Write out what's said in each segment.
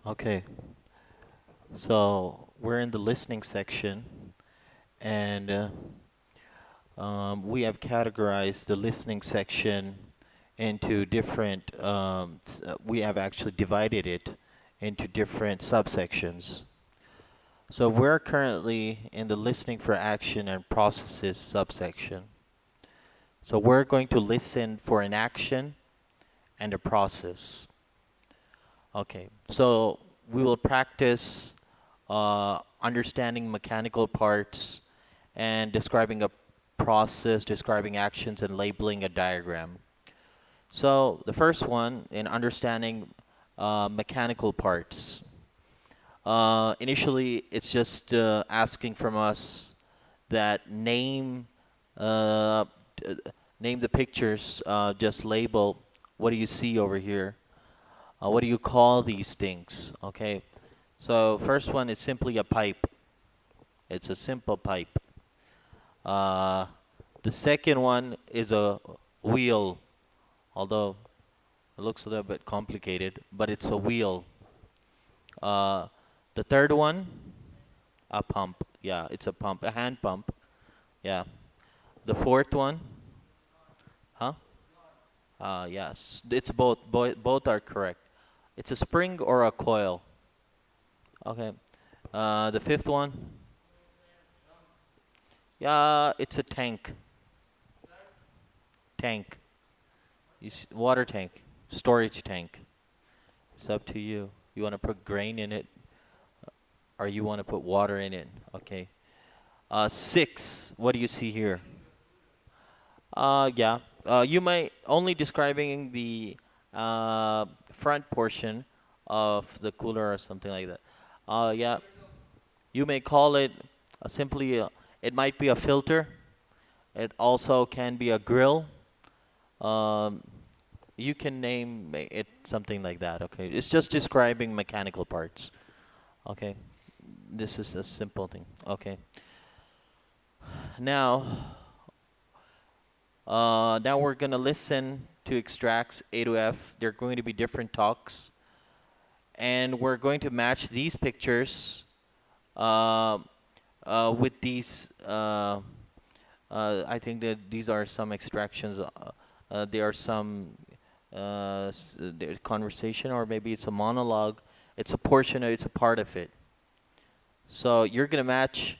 Okay, so we're in the listening section, and we have categorized the listening section into different, we have actually divided it into different subsections. So we're currently in the listening for action and processes subsection. So we're going to listen for an action and a process. Okay, so we will practice understanding mechanical parts and describing a process, describing actions, and labeling a diagram. So the first one in understanding mechanical parts. Initially, it's just asking from us that uh, name the pictures, just label what do you see over here. What do you call these things? Okay. So first one is simply a pipe. It's a simple pipe. Uh, the second one is a wheel, although it looks a little bit complicated, but it's a wheel. Uh, the third one, a pump. Yeah, it's a pump, a hand pump. Yeah. The fourth one, huh? Yes, it's both. Both are correct. It's a spring or a coil. Okay. The fifth one, yeah, it's a tank. Tank. Water tank. Storage tank. It's up to you. You want to put grain in it, or you want to put water in it. Okay. Six. What do you see here? Yeah. You might only describing the front portion of the cooler or something like that. Yeah. You may call it simply. It might be a filter. It also can be a grill. Um, you can name it something like that. Okay. It's just describing mechanical parts. Okay. This is a simple thing. Okay. Now. Now we're gonna listen to extracts A to F. They're going to be different talks, and we're going to match these pictures uh, with these. I think that these are some extractions. There are some conversation, or maybe it's a monologue. It's a portion. It's a part of it. So you're gonna match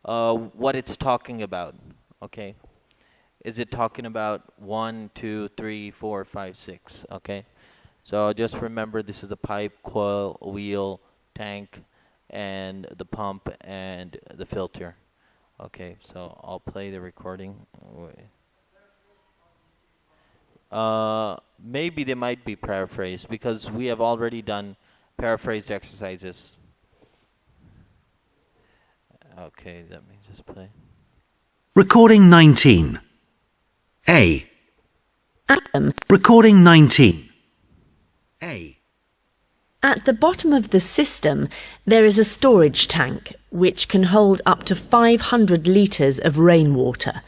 what it's talking about. Okay. Is it talking about 1, 2, 3, 4, 5, 6? Okay. So just remember this is a pipe, coil, wheel, tank, and the pump and the filter. Okay, so I'll play the recording. Maybe they might be paraphrased because we have already done paraphrased exercises. Okay, let me just play. Recording 19. A. Atom. Recording 19. A. At the bottom of the system, there is a storage tank which can hold up to 500 litres of rainwater.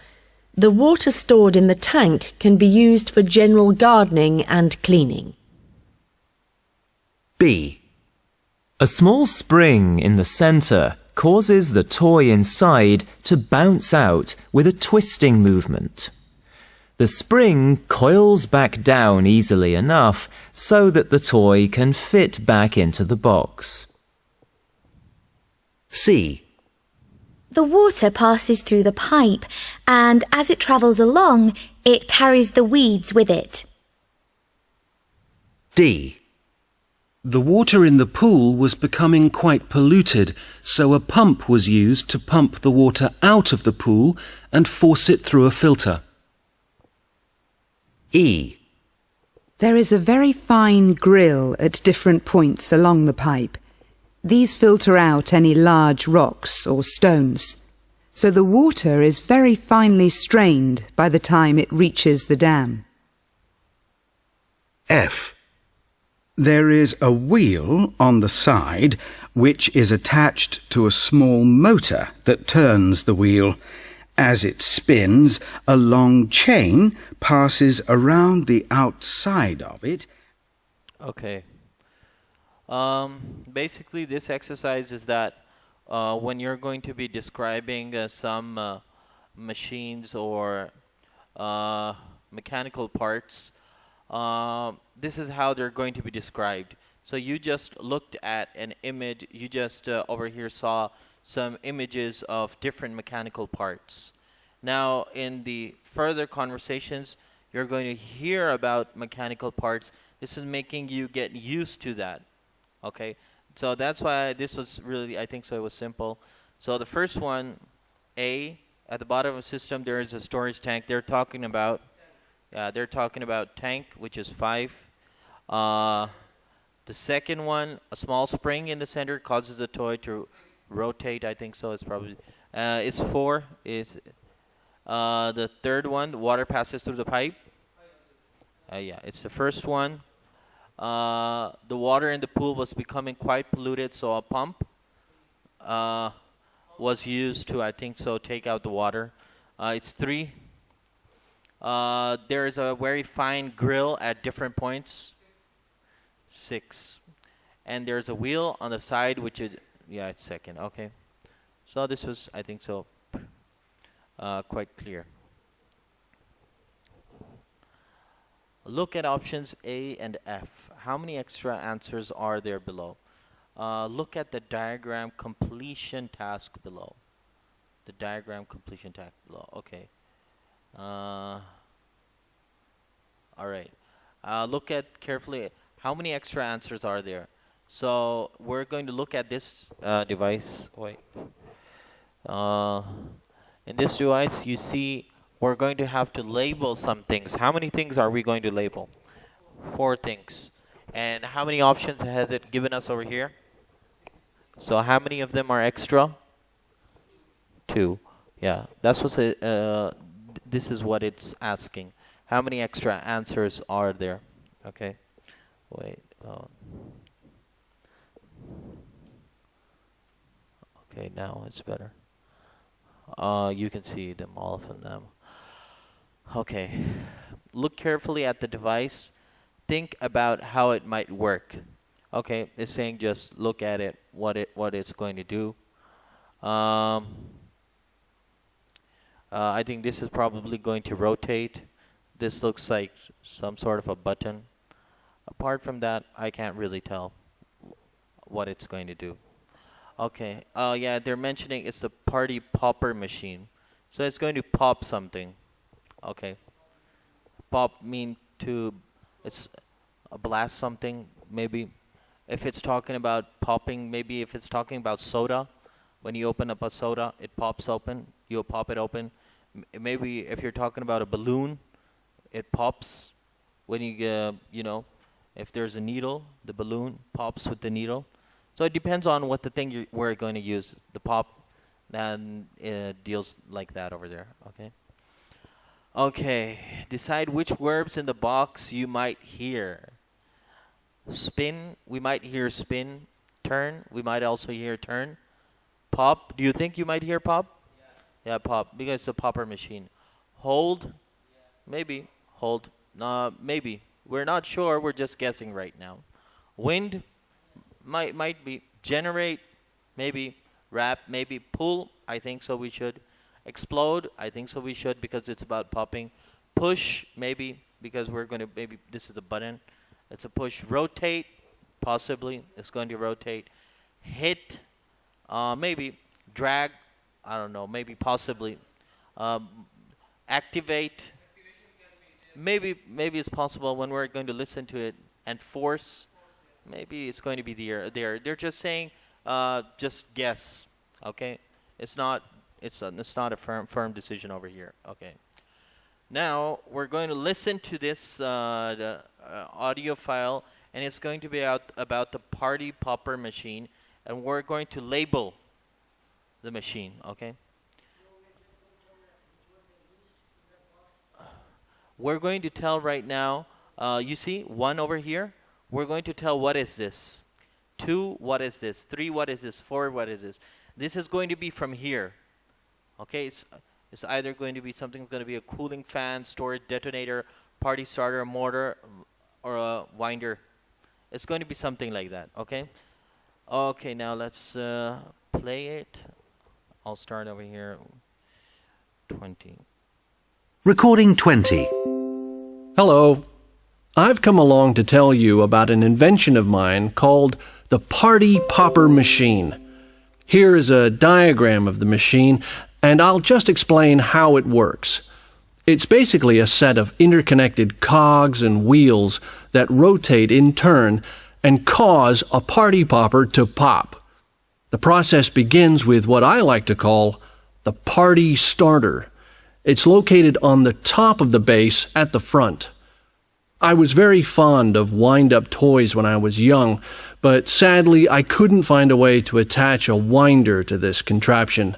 The water stored in the tank can be used for general gardening and cleaning. B. A small spring in the center causes the toy inside to bounce out with a twisting movement. The spring coils back down easily enough so that the toy can fit back into the box. C. The water passes through the pipe, and as it travels along, it carries the weeds with it. D. The water in the pool was becoming quite polluted, so a pump was used to pump the water out of the pool and force it through a filter. E. There is a very fine grill at different points along the pipe. These filter out any large rocks or stones, so the water is very finely strained by the time it reaches the dam. F. There is a wheel on the side which is attached to a small motor that turns the wheel. As it spins, a long chain passes around the outside of it. Okay. Basically, this exercise is that when you're going to be describing some machines or mechanical parts, this is how they're going to be described. So you just looked at an image, you just over here saw some images of different mechanical parts. Now, in the further conversations, you're going to hear about mechanical parts. This is making you get used to that. Okay? So that's why this was really, I think so, it was simple. So the first one, A, at the bottom of the system, there is a storage tank. They're talking about tank, which is 5. The second one, a small spring in the center causes the toy to rotate. I think so. It's probably it's 4. Is the third one, water passes through the pipe. Yeah, it's the first one. The water in the pool was becoming quite polluted, so a pump was used to, I think so, take out the water. It's 3. There is a very fine grill at different points. 6. And there's a wheel on the side, which is, yeah, it's 2nd. Okay. So this was, I think so, quite clear. Look at options A and F. How many extra answers are there below? Look at the diagram completion task below. The diagram completion task below. Okay. All right. Look at carefully. How many extra answers are there? So we're going to look at this device. Wait. In this device, you see we're going to have to label some things. How many things are we going to label? 4 things. And how many options has it given us over here? So how many of them are extra? 2. Yeah, that's what this is what it's asking. How many extra answers are there? Okay. Wait. Okay, now it's better. You can see them, all of them now. Okay. Look carefully at the device. Think about how it might work. Okay, it's saying just look at it, what it's going to do. I think this is probably going to rotate. This looks like some sort of a button. Apart from that, I can't really tell what it's going to do. Okay. Yeah, they're mentioning it's the party popper machine. So it's going to pop something. Okay. Pop mean to, it's blast something, maybe. If it's talking about popping, maybe if it's talking about soda, when you open up a soda, it pops open. You'll pop it open. Maybe if you're talking about a balloon, it pops when you, if there's a needle, the balloon pops with the needle. So it depends on what the thing we're going to use. The pop, and it deals like that over there. Okay. Okay. Decide which verbs in the box you might hear. Spin, we might hear spin. Turn, we might also hear turn. Pop, do you think you might hear pop? Yes. Yeah, pop, because it's a popper machine. Hold, yeah. Maybe. Hold, maybe. We're not sure, we're just guessing right now. Wind, might be. Generate, maybe. Wrap, maybe. Pull, I think so we should. Explode, I think so we should, because it's about popping. Push, maybe, because we're going to, maybe this is a button. It's a push. Rotate, possibly, it's going to rotate. Hit, maybe. Drag, I don't know, maybe, possibly. Activate, maybe it's possible when we're going to listen to it. And force, maybe it's going to be there. They're just saying, just guess. Okay, it's not a firm decision over here. Okay. Now we're going to listen to this the audio file, and it's going to be about the party popper machine, and we're going to label the machine. Okay. We're going to tell right now. You see 1 over here. We're going to tell what is this. 2, what is this? 3, what is this? 4, what is this? This is going to be from here. Okay, it's either going to be something that's going to be a cooling fan, storage detonator, party starter, motor, or a winder. It's going to be something like that, okay? Okay, now let's play it. I'll start over here. 20. Recording 20. Hello. I've come along to tell you about an invention of mine called the Party Popper Machine. Here is a diagram of the machine, and I'll just explain how it works. It's basically a set of interconnected cogs and wheels that rotate in turn and cause a party popper to pop. The process begins with what I like to call the party starter. It's located on the top of the base at the front. I was very fond of wind-up toys when I was young, but sadly I couldn't find a way to attach a winder to this contraption.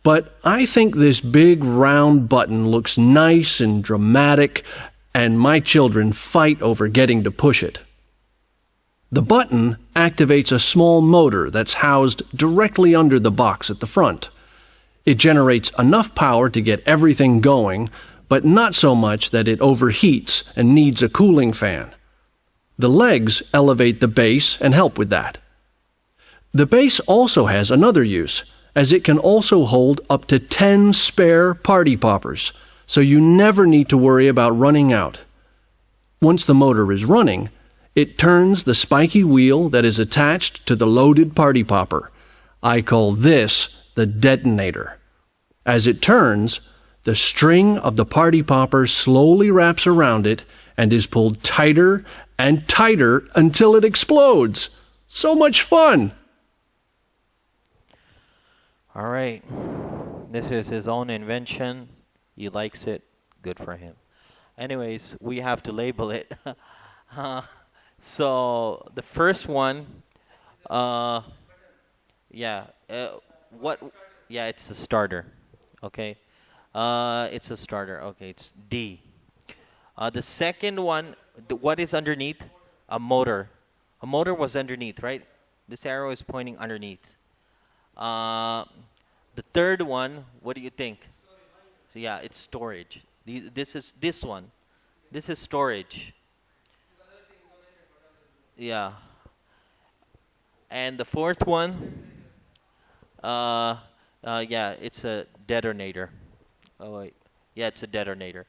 But I think this big round button looks nice and dramatic, and my children fight over getting to push it. The button activates a small motor that's housed directly under the box at the front. It generates enough power to get everything going, but not so much that it overheats and needs a cooling fan. The legs elevate the base and help with that. The base also has another use, as it can also hold up to 10 spare party poppers, so you never need to worry about running out. Once the motor is running, it turns the spiky wheel that is attached to the loaded party popper. I call this the detonator. As it turns, the string of the party popper slowly wraps around it and is pulled tighter and tighter until it explodes. So much fun! All right. This is his own invention. He likes it. Good for him. Anyways, we have to label it. So the first one, yeah, it's the starter. Okay, it's a starter. Okay, it's D. The second one, what is underneath? A motor. A motor was underneath, right? This arrow is pointing underneath. The third one, what do you think? So yeah, it's storage. This is this one. This is storage. Yeah. And the fourth one, yeah, it's a detonator. Oh wait, yeah, it's a detonator.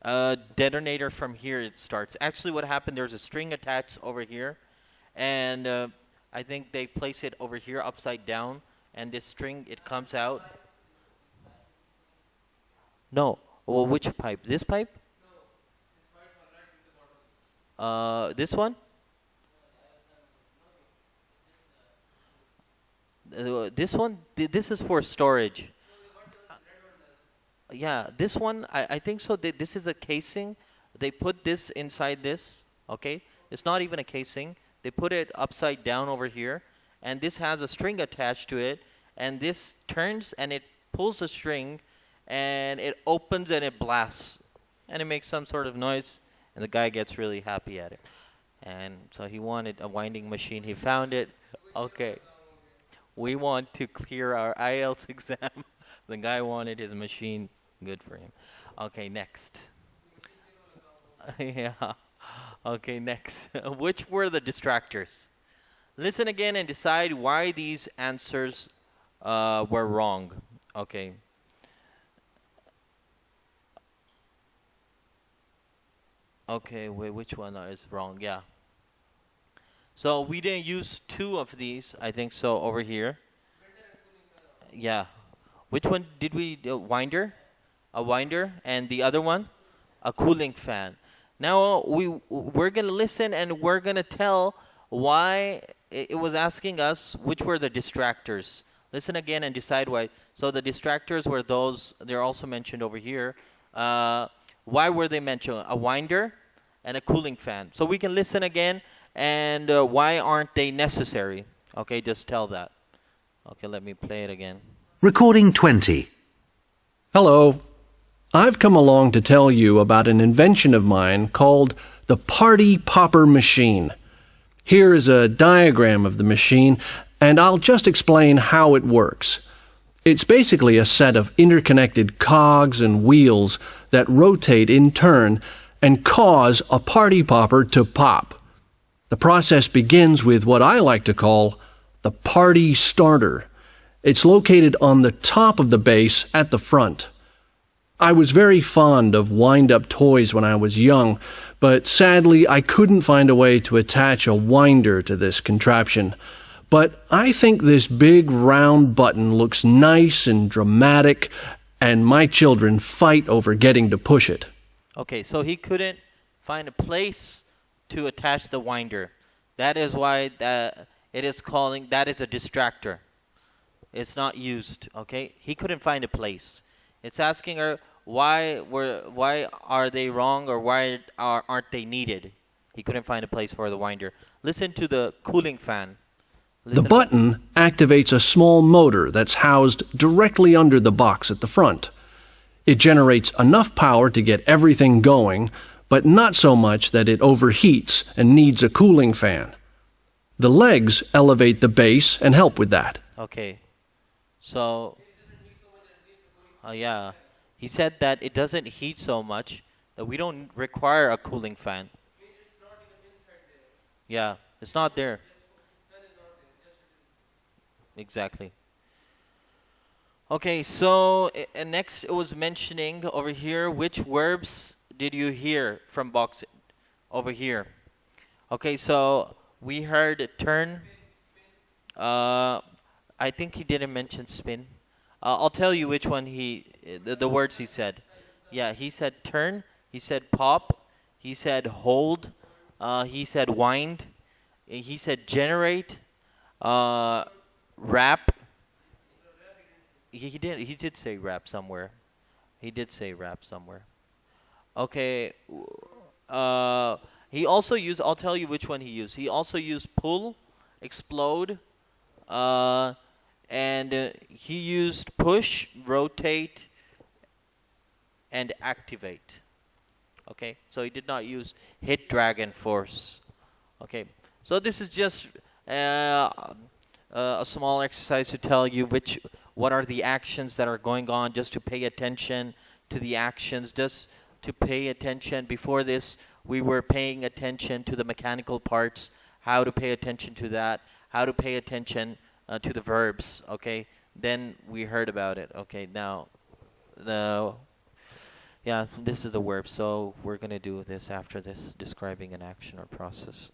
Detonator from here it starts. Actually, what happened? There's a string attached over here, and I think they place it over here upside down. And this string, it comes out. No. Well, which pipe? This pipe? This one? This one? This is for storage. Yeah, this one, I think so. This is a casing. They put this inside this, okay? It's not even a casing. They put it upside down over here. And this has a string attached to it, and this turns and it pulls the string, and it opens and it blasts, and it makes some sort of noise, and the guy gets really happy at it. And so he wanted a winding machine. He found it. Okay. We want to clear our IELTS exam. The guy wanted his machine. Good for him. Okay, next. Yeah. Okay, next. Which were the distractors? Listen again and decide why these answers were wrong. Okay. Okay, wait, which one is wrong? Yeah. So we didn't use two of these, I think so, over here. Yeah. Which one did we, winder? A winder, and the other one? A cooling fan. Now we're going to listen and we're going to tell why it was asking us which were the distractors. Listen again and decide why. So the distractors were those, they're also mentioned over here. Why were they mentioned? A winder and a cooling fan. So we can listen again and why aren't they necessary? Okay, just tell that. Okay, let me play it again. Recording 20. Hello. I've come along to tell you about an invention of mine called the Party Popper Machine. Here is a diagram of the machine, and I'll just explain how it works. It's basically a set of interconnected cogs and wheels that rotate in turn and cause a party popper to pop. The process begins with what I like to call the party starter. It's located on the top of the base at the front. I was very fond of wind-up toys when I was young, but sadly I couldn't find a way to attach a winder to this contraption. But I think this big round button looks nice and dramatic, and my children fight over getting to push it. Okay, so he couldn't find a place to attach the winder. That is why that is a distractor. It's not used, okay? He couldn't find a place. It's asking her why are they wrong, or why aren't they needed? He couldn't find a place for the winder. Listen to the cooling fan. The button activates a small motor that's housed directly under the box at the front. It generates enough power to get everything going, but not so much that it overheats and needs a cooling fan. The legs elevate the base and help with that. Okay, so yeah, he said that it doesn't heat so much that we don't require a cooling fan. Yeah, it's not there. Exactly. Okay, so next it was mentioning over here, which verbs did you hear from box over here? Okay, so we heard turn. I think he didn't mention spin. I'll tell you which one the words he said. Yeah, he said turn, he said pop, he said hold, he said wind, he said generate, wrap. He did say wrap somewhere. He did say wrap somewhere. Okay. He also used, I'll tell you which one he used. He also used pull, explode, and he used push, rotate, and activate. Okay, so he did not use hit, drag, and force. Okay, so this is just a small exercise to tell you what are the actions that are going on, just to pay attention to the actions, just to pay attention. Before this, we were paying attention to the mechanical parts, how to pay attention to that, how to pay attention to the verbs, okay? Then we heard about it, okay? Now, yeah, this is the verb, so we're going to do this after this, describing an action or process.